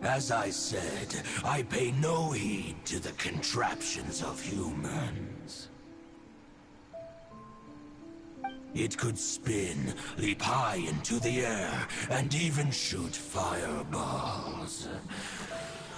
As I said, I pay no heed to the contraptions of humans. It could spin, leap high into the air, and even shoot fireballs.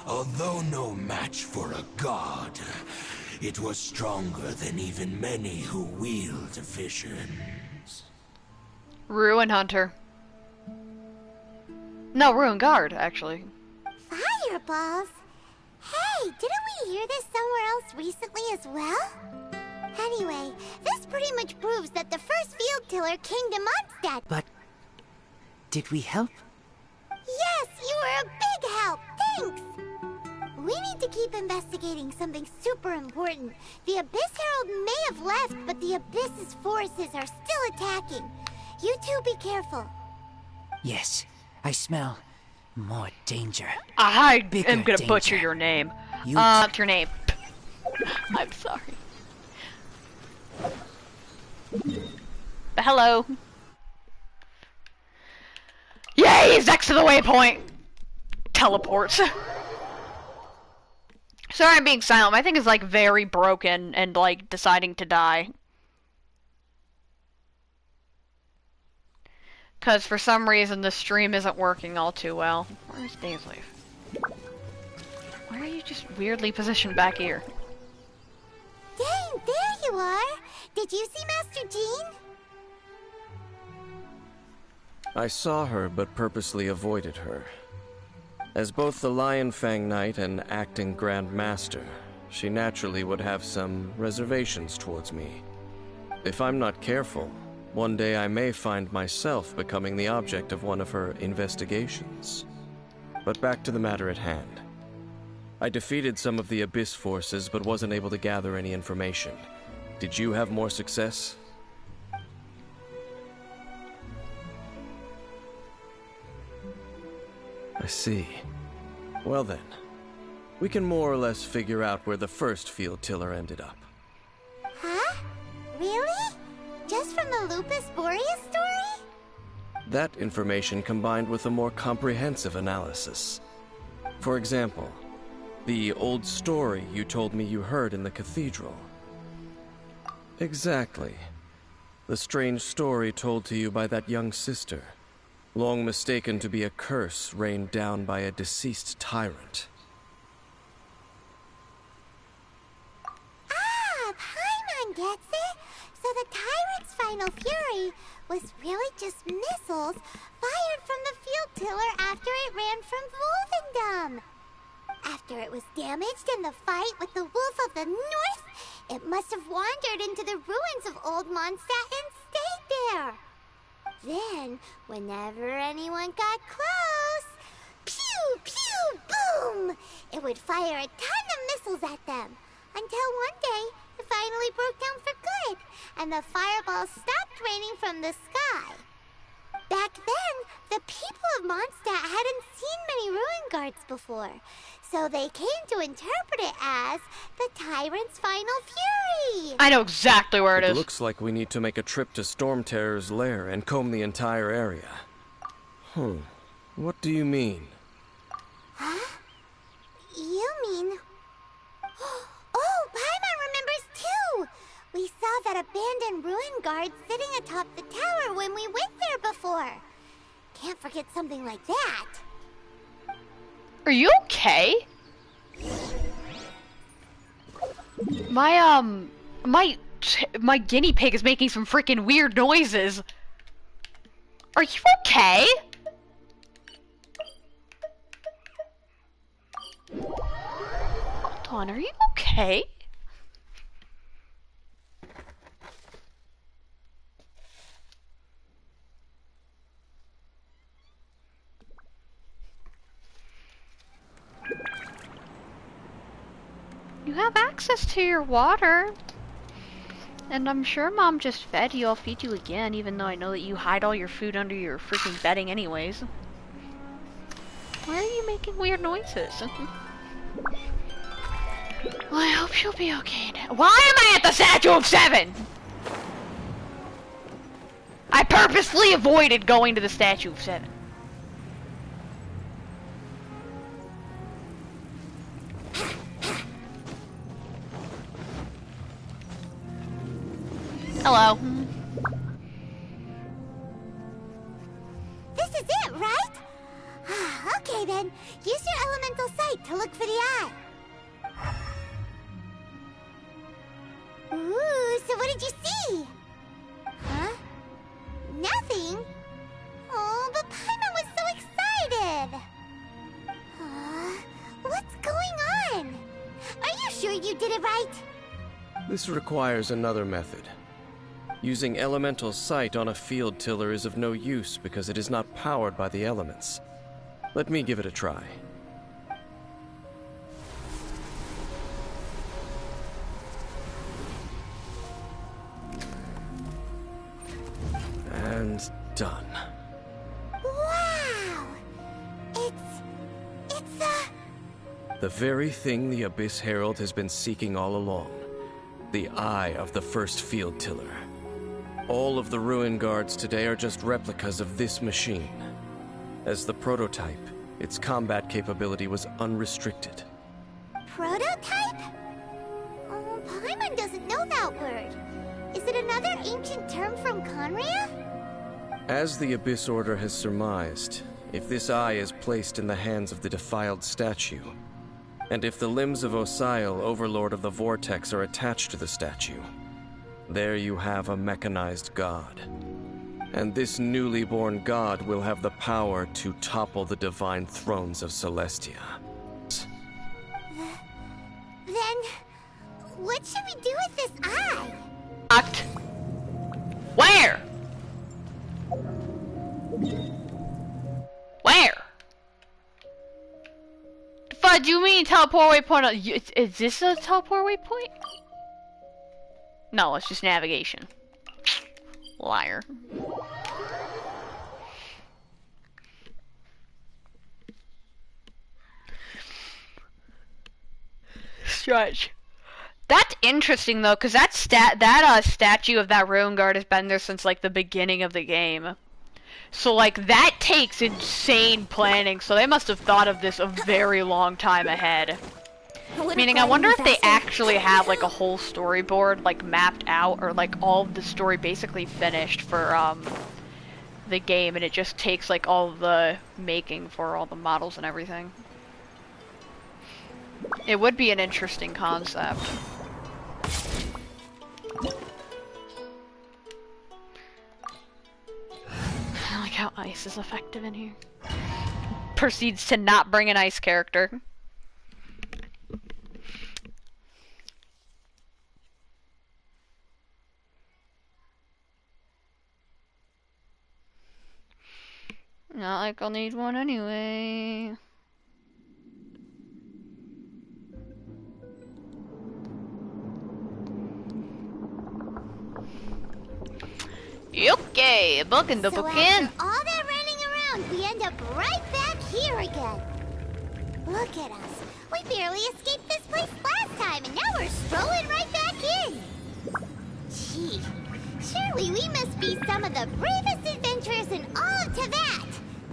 Although no match for a god, it was stronger than even many who wield visions. Ruin Hunter. No, Ruin Guard, actually. Fireballs? Hey, didn't we hear this somewhere else recently as well? Anyway, this pretty much proves that the first field tiller came to Mondstadt. But did we help? Yes, you were a big help. Thanks. We need to keep investigating something super important. The Abyss Herald may have left, but the Abyss's forces are still attacking. You two be careful. Yes, I smell more danger. I Bigger am gonna danger. butcher your name. You What's your name? I'm sorry. Hello. Yay, he's next to the waypoint. Teleports. Sorry I'm being silent. My thing is like very broken and like deciding to die. Cause for some reason the stream isn't working all too well. Where's Daisyleaf? Why are you just weirdly positioned back here? Dang, there you are. Did you see Master Jean? I saw her, but purposely avoided her. As both the Lion Fang Knight and acting Grand Master, she naturally would have some reservations towards me. If I'm not careful, one day I may find myself becoming the object of one of her investigations. But back to the matter at hand. I defeated some of the Abyss forces, but wasn't able to gather any information. Did you have more success? I see. Well then, we can more or less figure out where the first field tiller ended up. Huh? Really? Just from the Lupus Boreas story? That information combined with a more comprehensive analysis. For example, the old story you told me you heard in the cathedral. Exactly. The strange story told to you by that young sister, long mistaken to be a curse rained down by a deceased tyrant. Ah, Paimon gets it. So the tyrant's final fury was really just missiles fired from the field tiller after it ran from Wolvendom. After it was damaged in the fight with the Wolf of the North, it must have wandered into the ruins of Old Mondstadt and stayed there. Then, whenever anyone got close, pew, pew, boom, it would fire a ton of missiles at them. Until one day, it finally broke down for good, and the fireballs stopped raining from the sky. Back then, the people of Mondstadt hadn't seen many ruin guards before, so they came to interpret it as the tyrant's final fury. I know exactly where it is. It looks like we need to make a trip to Storm Terror's lair and comb the entire area. What do you mean? Huh? You mean... Oh, Paimon remembers too! We saw that abandoned ruin guard sitting atop the tower when we went there before. Can't forget something like that. Are you okay? My guinea pig is making some freaking weird noises. Are you okay? Hold on, are you okay? You have access to your water. And I'm sure Mom just fed you. I'll feed you again, even though I know that you hide all your food under your freaking bedding anyways. Why are you making weird noises? Well, I hope she'll be okay now. Why am I at the Statue of Seven? I purposely avoided going to the Statue of Seven. Hello. This is it, right? Okay then, use your elemental sight to look for the eye. Ooh, so what did you see? Huh? Nothing? Oh, but Paimon was so excited! What's going on? Are you sure you did it right? This requires another method. Using elemental sight on a field tiller is of no use because it is not powered by the elements. Let me give it a try. And done. Wow! It's the very thing the Abyss Herald has been seeking all along. The eye of the first field tiller. All of the ruin guards today are just replicas of this machine. As the prototype, its combat capability was unrestricted. prototype? Oh, Paimon doesn't know that word. Is it another ancient term from Conria? As the Abyss Order has surmised, if this eye is placed in the hands of the defiled statue, and if the limbs of Osial, Overlord of the Vortex, are attached to the statue, there you have a mechanized god. And this newly born god will have the power to topple the divine thrones of Celestia. Then, what should we do with this eye? Locked. Where? Where? The fuck do you mean teleport waypoint? Is this a teleport waypoint? No, it's just navigation. Liar. Stretch. That's interesting though, cause that statue of that ruin guard has been there since like the beginning of the game. So like that takes insane planning. So they must have thought of this a very long time ahead. Meaning, I wonder if they actually have like a whole storyboard like mapped out, or like all of the story basically finished for the game, and it just takes like all the making for all the models and everything. It would be an interesting concept. I like how ice is effective in here. Proceeds to not bring an ice character. Not like I'll need one anyway. Okay, book in the book in. After all that running around, we end up right back here again. Look at us. We barely escaped this place last time, and now we're strolling right back in. Gee, surely we must be some of the bravest adventurers in all of Teyvat.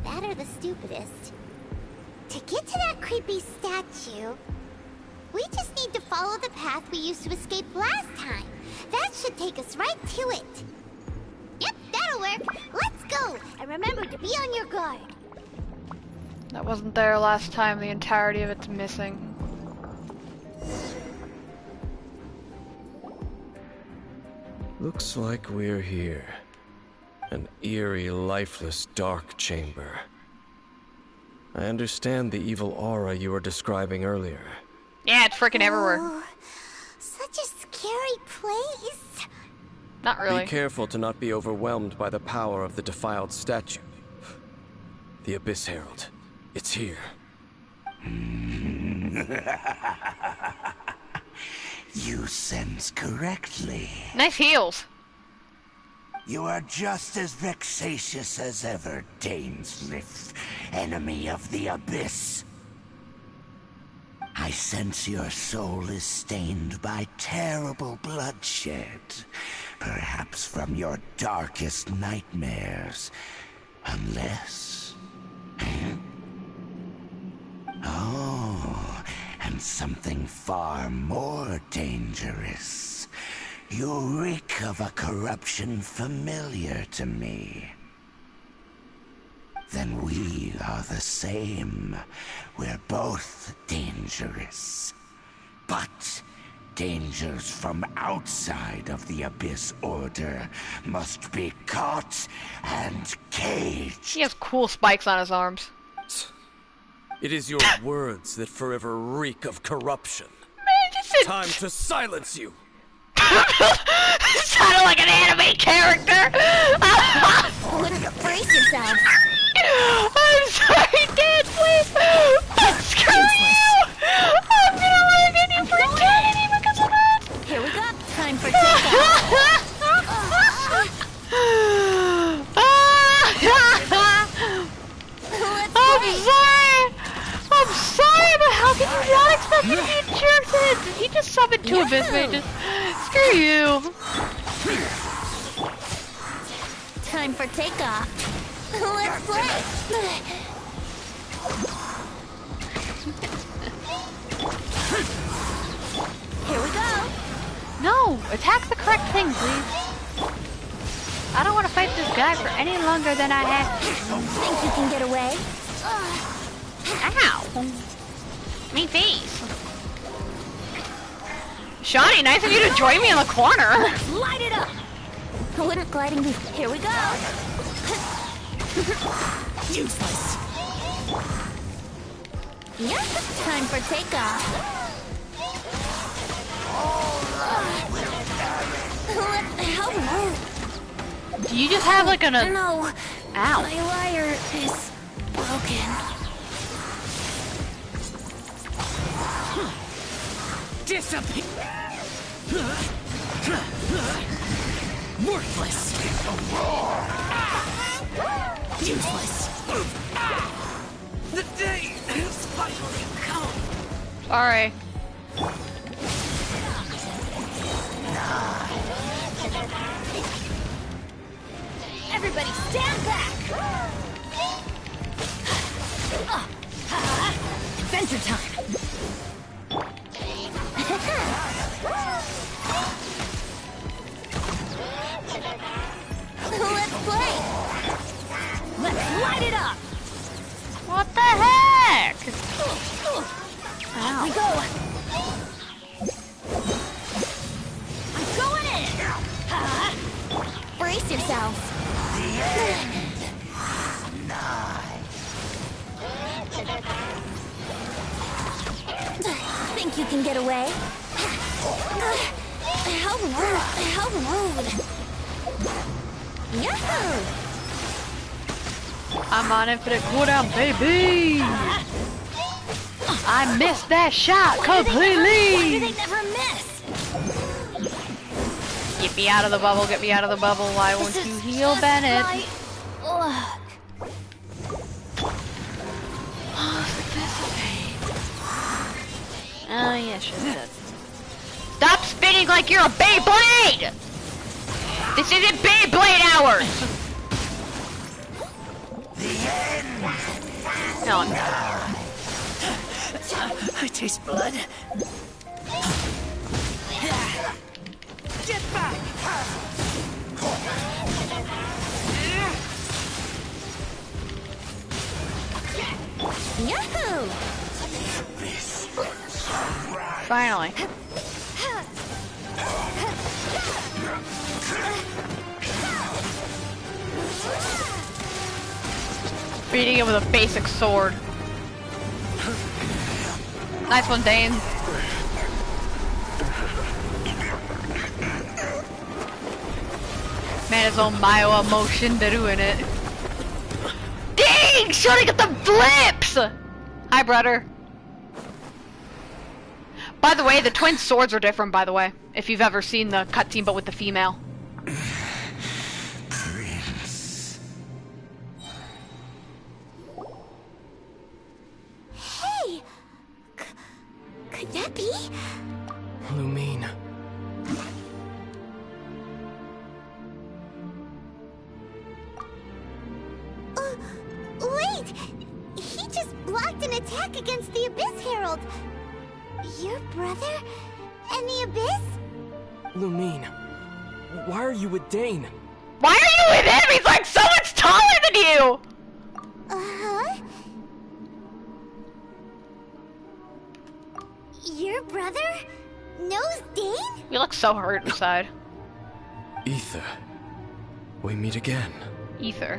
That or the stupidest. To get to that creepy statue, we just need to follow the path we used to escape last time. That should take us right to it. Yep, that'll work. Let's go. And remember to be on your guard. That wasn't there last time. The entirety of it's missing. Looks like we're here. An eerie, lifeless, dark chamber. I understand the evil aura you were describing earlier. Yeah, it's freaking everywhere. Oh, such a scary place. Not really. Be careful to not be overwhelmed by the power of the defiled statue. The Abyss Herald. It's here. You sense correctly. Nice heels. You are just as vexatious as ever, Dainsliff, enemy of the Abyss. I sense your soul is stained by terrible bloodshed, perhaps from your darkest nightmares, unless... Oh, and something far more dangerous. You reek of a corruption familiar to me. Then we are the same. We're both dangerous. But dangers from outside of the Abyss Order must be caught and caged. He has cool spikes on his arms. It is your words that forever reek of corruption. Time to silence you. Sounded like an anime character. Brace yourself. I'm sorry, Dad, please. Screw you. I'm gonna let you for eternity because of that. Here we go. Time for takeoff. I'm sorry, but how can you not expect me to be a jerk then? Did he just summon two Abyss Mages? Screw you. Time for takeoff. Let's play. Here we go. No, attack the correct thing, please. I don't want to fight this guy for any longer than I have to. Think you can get away? Ow! Me face. Shawnee, nice of you to join me in the corner. Light it up. Wouldn't gliding be? Here we go. Useless. Yep, time for takeoff. How rude. Do you just have like an... No. Ow. My lyre is broken. Disappear! Worthless! Useless! The day has finally come! Sorry. Everybody stand back! Adventure time! Let's play! Let's light it up! What the heck? Off we go! I'm going in! Brace yourself! Think you can get away? How rude! How rude! Yahoo! I'm on infinite cooldown, baby! I missed that shot Why do completely! they never miss? Get me out of the bubble, get me out of the bubble. Why won't This you is heal just Bennett? my luck. Oh, yeah, sure did. Stop spinning like you're a Beyblade! This isn't Beyblade hours! No, I'm not. I taste blood. Get back! Yahoo! Finally. Beating him with a basic sword. Nice one, Dane. Man, his own Mayo emotion to doing it. Dang! Shooting at the flips! Hi, brother. By the way, the twin swords are different, by the way. If you've ever seen the cutscene, but with the female. Prince. Hey! Could that be? Lumine. Wait! He just blocked an attack against the Abyss Herald! Your brother and the Abyss? Lumine, why are you with Dane? Why are you with him? He's like so much taller than you! Uh-huh. Your brother knows Dane? You look so hurt inside. Ether, we meet again. Ether.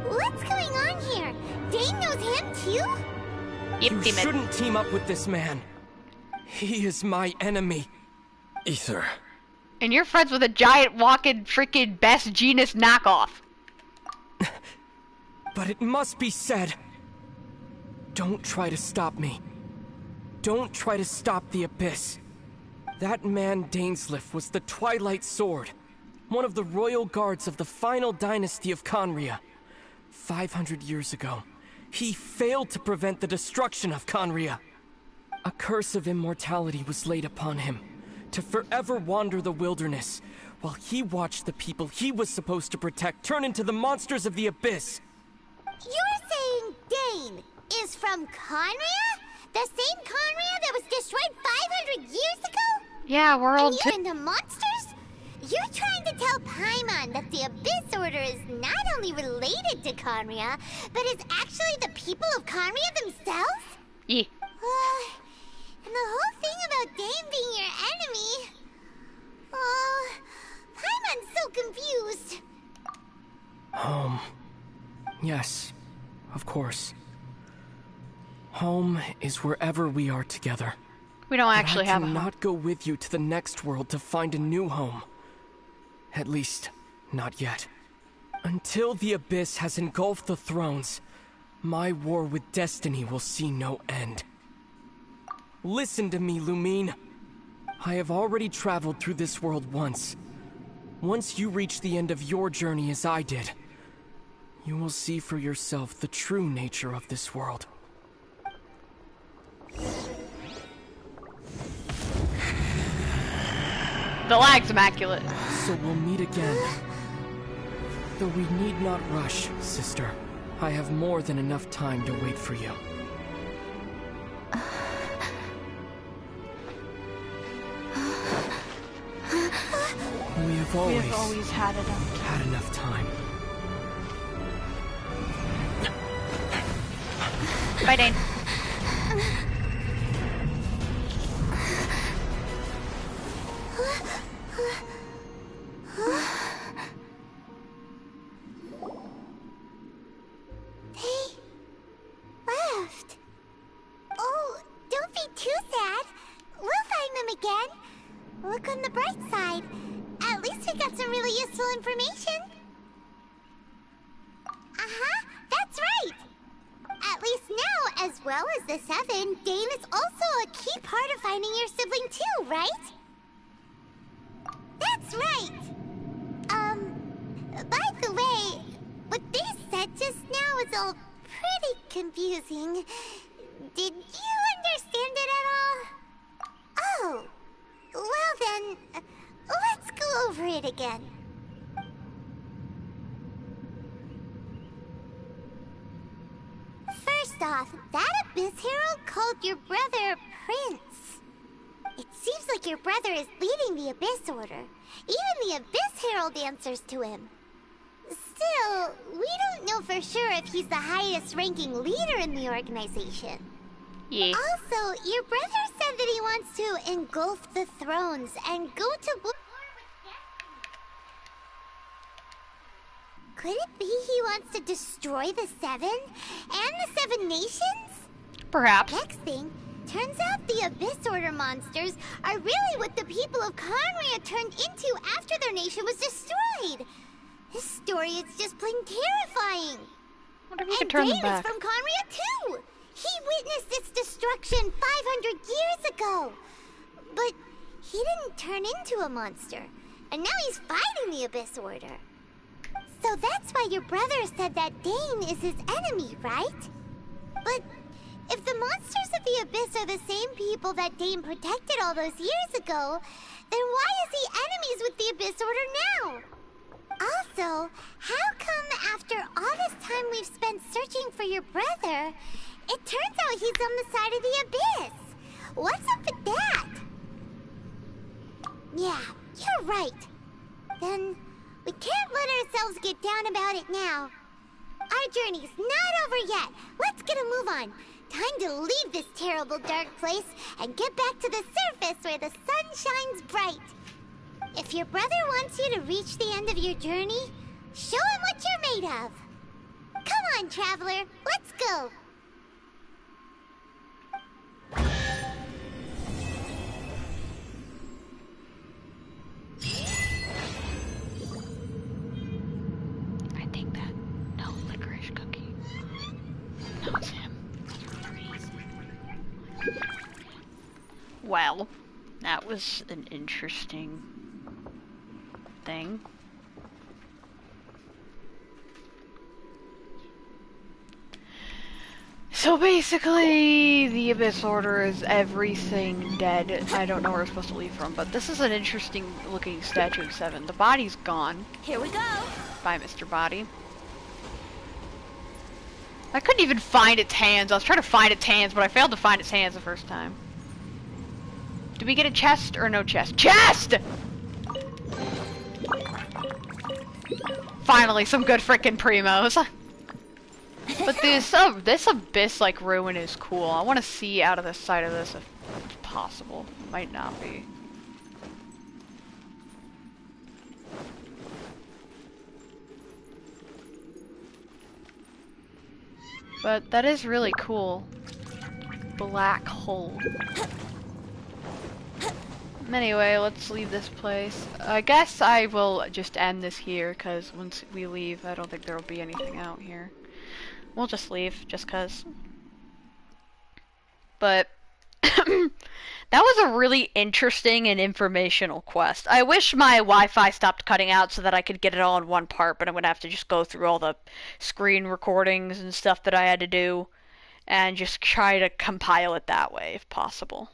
What's going on here? Dane knows him too? Yep, You demon. shouldn't team up with this man. He is my enemy. Ether. And you're friends with a giant walking freaking best jeanist knockoff. But it must be said. Don't try to stop me. Don't try to stop the Abyss. That man Dainsleif was the Twilight Sword, one of the royal guards of the final dynasty of Conria. 500 years ago, he failed to prevent the destruction of Conria. A curse of immortality was laid upon him, to forever wander the wilderness, while he watched the people he was supposed to protect turn into the monsters of the Abyss. You're saying Dane is from Conria? The same Conria that was destroyed 500 years ago? Yeah, World And you're into monsters? You're trying to tell Paimon that the Abyss Order is not only related to Conria, but is actually the people of Conria themselves? Yeah. And the whole thing about Dane being your enemy... Paimon's so confused. Home. Yes, of course. Home is wherever we are together. We don't But actually have a home. I cannot go with you to the next world to find a new home. At least, not yet. Until the Abyss has engulfed the thrones, my war with destiny will see no end. Listen to me, Lumine. I have already traveled through this world once. Once you reach the end of your journey as I did, you will see for yourself the true nature of this world. The lag's immaculate. So we'll meet again. Though we need not rush, sister. I have more than enough time to wait for you. We have always had enough. had enough time. Bye, Dane. They left. Oh, don't be too sad. We'll find them again. Look on the bright side. At least we got some really useful information. Uh-huh, that's right. At least now, as well as the Seven, Dane is also a key part of finding your sibling too, right? That's right. By the way, what they said just now is all pretty confusing. Did you understand it at all? Oh, well then, let's go over it again. First off, that Abyss Herald called your brother Prince. It seems like your brother is leading the Abyss Order. Even the Abyss Herald answers to him. Still, we don't know for sure if he's the highest ranking leader in the organization. Yeah. Also, your brother said that he wants to engulf the thrones and go to war with destiny. Could it be he wants to destroy the Seven and the Seven Nations? Perhaps. Next thing, turns out the Abyss Order monsters are really what the people of Conria turned into after their nation was destroyed. This story is just plain terrifying. Wonder if we And could turn them Dane back. is from Conria too. He witnessed its destruction 500 years ago. But he didn't turn into a monster. And now he's fighting the Abyss Order. So that's why your brother said that Dane is his enemy, right? But if the monsters of the Abyss are the same people that Dane protected all those years ago, then why is he enemies with the Abyss Order now? Also, how come after all this time we've spent searching for your brother, it turns out he's on the side of the Abyss? What's up with that? Yeah, you're right. Then we can't let ourselves get down about it now. Our journey's not over yet. Let's get a move on. Time to leave this terrible dark place and get back to the surface where the sun shines bright. If your brother wants you to reach the end of your journey, show him what you're made of. Come on, traveler, let's go. I think that. No, licorice cookie. No, it's him. Well, that was an interesting thing. So basically, the Abyss Order is everything dead. I don't know where we're supposed to leave from, but this is an interesting looking statue of 7. The body's gone. Here we go. Bye, Mr. Body. I couldn't even find its hands. I was trying to find its hands, but I failed to find its hands the first time. Did we get a chest or no chest? Chest! Finally, some good frickin' primos. But this abyss like ruin is cool. I want to see out of the side of this if possible. Might not be. But that is really cool. Black hole. Anyway, let's leave this place. I guess I will just end this here, because once we leave, I don't think there will be anything out here. We'll just leave, just cause. But that was a really interesting and informational quest. I wish my Wi-Fi stopped cutting out so that I could get it all in one part, but I'm gonna have to just go through all the screen recordings and stuff that I had to do and just try to compile it that way if possible.